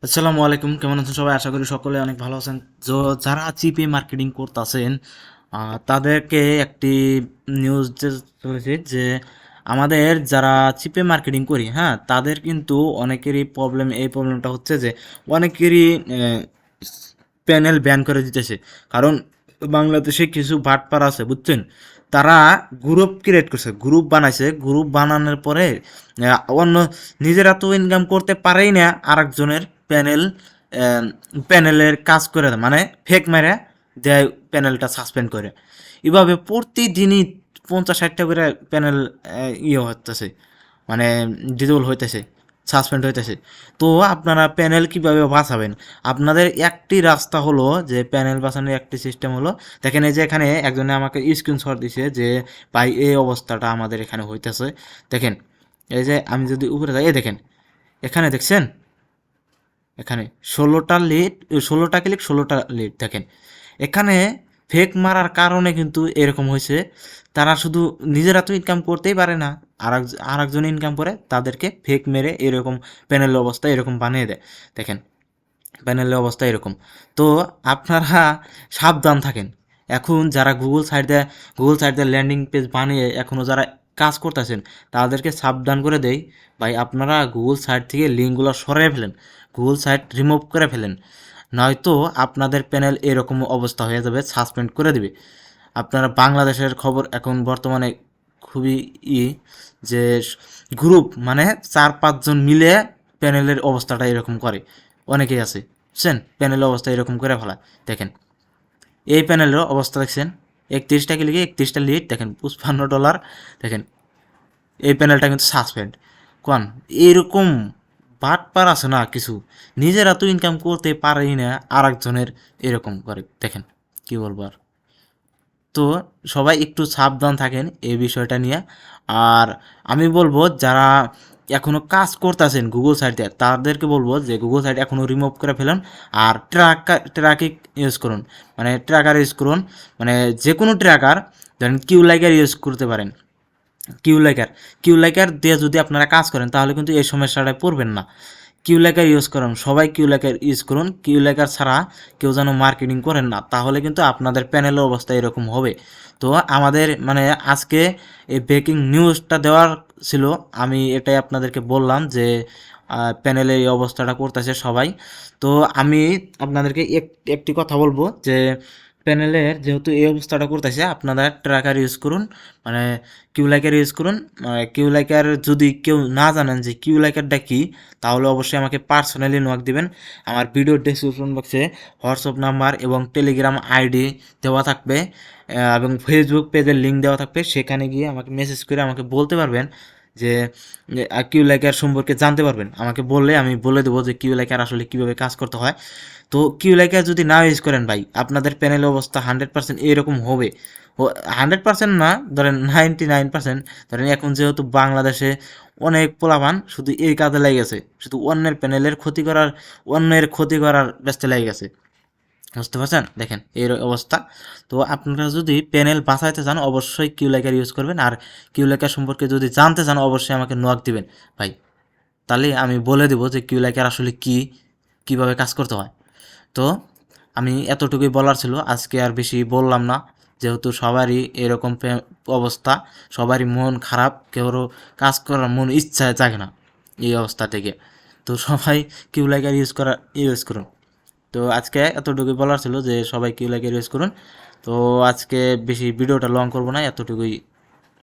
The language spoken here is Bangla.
আসসালামু আলাইকুম, কেমন আছেন সবাই? আশা করি সকলে অনেক ভালো আছেন। যারা চিপে মার্কেটিং করতেছেন তাদেরকে একটি নিউজ চলেছে যে আমাদের যারা চিপে মার্কেটিং করি, হ্যাঁ, তাদের কিন্তু অনেকেরই প্রবলেমটা হচ্ছে যে অনেকেরই প্যানেল ব্যান করে দিতেছে। কারণ বাংলাদেশে কিছু বাটপার আছে, বুঝছেন? তারা গ্রুপ ক্রিয়েট করছে, গ্রুপ বানাইছে, গ্রুপ বানানোর পরে অন্য নিজেরা তো ইনকাম করতে পারেই না, আরেকজনের প্যানেল প্যানেলের কাজ করে দেয়, মানে ফেক মেরে দেয়, প্যানেলটা সাসপেন্ড করে। এভাবে প্রতিদিনই 50-60টা করে প্যানেল ইয়ে হতেছে, মানে ডিজেবল হইতেছে, সাসপেন্ড হইতেছে। তো আপনারা প্যানেল কিভাবে বাঁচাবেন? আপনাদের একটি রাস্তা হলো, যে প্যানেল বাঁচানোর একটি সিস্টেম হলো, দেখেন এই যে এখানে একজনে আমাকে স্ক্রিনশট দিছে যে ভাই এই অবস্থাটা আমাদের এখানে হইতেছে। দেখেন এই যে আমি যদি উপরে যাই, এই দেখেন এখানে দেখছেন, এখানে 16টা ক্লিক 16টা লিড। দেখেন এখানে ফেক মারার কারণে কিন্তু এরকম হয়েছে। তারা শুধু নিজেরা তো ইনকাম করতেই পারে না, আর একজন ইনকাম করে, তাদেরকে ফেক মেরে এরকম প্যানেলের অবস্থা এরকম বানিয়ে দেয়। দেখেন প্যানেলের অবস্থা এরকম। তো আপনারা সাবধান থাকেন। এখন যারা গুগল সাইট দিয়ে ল্যান্ডিং পেজ বানিয়ে এখনও যারা কাজ করতেছেন, তাদেরকে সাবধান করে দেই, ভাই আপনারা গুগল সাইট থেকে লিঙ্কগুলো সরিয়ে ফেলেন, গুগল সাইট রিমুভ করে ফেলেন, নয়তো আপনাদের প্যানেল এরকম অবস্থা হয়ে যাবে, সাসপেন্ড করে দিবে। আপনারা বাংলাদেশের খবর এখন বর্তমানে খুবই যে গ্রুপ, মানে 4-5 জন মিলে প্যানেলের অবস্থাটা এরকম করে, অনেকেই আছে, বুঝছেন? প্যানেলের অবস্থা এরকম করে ফেলা। দেখেন এই প্যানেলের অবস্থা দেখছেন, 31টা ক্লিকে 31টা লিড, দেখেন $55। দেখেন এই প্যানেলটা কিন্তু সাসপেন্ড। কোন এরকম বাটপার আছে না কিছু, নিজেরা তো ইনকাম করতে পারেই না, আর একজনের এরকম করে। দেখেন কি বলবো আর। তো সবাই একটু সাবধান থাকেন এই বিষয়টা নিয়ে। আর আমি বলবো যারা এখনও কাজ করতেছেন গুগল সাইটে, তাদেরকে বলবো যে গুগল সাইট এখনও রিমুভ করে ফেলুন, আর ট্র্যাকিং ইউজ করুন, মানে ট্র্যাকার ইউজ করুন, মানে যে কোনো ট্র্যাকার, ধরেন কিউ লাইকার ইউজ করতে পারেন। কিউ লাইকার দিয়ে যদি আপনারা কাজ করেন, তাহলে কিন্তু এই সমস্যাটায় পড়বেন না। কিউলেকার ইউজ করুন, সবাই কিউলেকার ইউজ করুন। কিউলেকার ছাড়া কেউ যেন মার্কেটিং করেন না, তাহলে কিন্তু আপনাদের প্যানেলের অবস্থা এরকম হবে। তো আমাদের মানে আজকে এই ব্রেকিং নিউজটা দেওয়ার ছিল, আমি এটাই আপনাদেরকে বললাম যে প্যানেলে এই অবস্থাটা করতেছে সবাই। তো আমি আপনাদেরকে একটি কথা বলবো যে প্যানেলের যেহেতু এই অবস্থাটা করতেছে, আপনারা ট্র্যাকার ইউজ করুন, মানে কিউলাইকার ইউজ করুন। কিউলাইকার যদি কেউ না জানেন যে কিউলাইকারটা কী, তাহলে অবশ্যই আমাকে পার্সোনালি নক দিবেন। আমার ভিডিও ডেসক্রিপশন বক্সে হোয়াটসঅ্যাপ নাম্বার এবং টেলিগ্রাম আইডি দেওয়া থাকবে, এবং ফেসবুক পেজের লিঙ্ক দেওয়া থাকবে। সেখানে গিয়ে আমাকে মেসেজ করে আমাকে বলতে পারবেন যে কিউলাইকার সম্পর্কে জানতে পারবেন। আমাকে বললে আমি বলে দেবো যে কিউলাইকার আসলে কীভাবে কাজ করতে হয়। তো কিউলাইকার যদি না ইউজ করেন ভাই, আপনাদের প্যানেলের অবস্থা 100% এরকম হবে। ও 100% না, ধরেন 99%। ধরেন এখন যেহেতু বাংলাদেশে অনেক পোলাপান শুধু এই কাজে লেগে গেছে, শুধু অন্যের ক্ষতি করার ব্যস্ত লেগে গেছে, বুঝতে পারছেন? দেখেন এর অবস্থা। তো আপনারা যদি প্যানেল বাঁচাইতে চান, অবশ্যই কিউলাইকার ইউজ করবেন। আর কিউলাইকার সম্পর্কে যদি জানতে চান, অবশ্যই আমাকে নক দিবেন ভাই, তাহলে আমি বলে দেবো যে কিউলাইকার আসলে কীভাবে কাজ করতে হয়। তো আমি এতটুকুই বলার ছিল, আজকে আর বেশি বললাম না, যেহেতু সবারই এরকম অবস্থা, সবারই মন খারাপ, কেউরও কাজ করার মন ইচ্ছা জাগে না এই অবস্থা থেকে। তো সবাই কিউলাইকার ইউজ করুন। তো আজকে এতটুকুই বলার ছিল যে সবাই কিউলাইকার ইউজ করুন। তো আজকে বেশি ভিডিওটা লং করবো না, এতটুকুই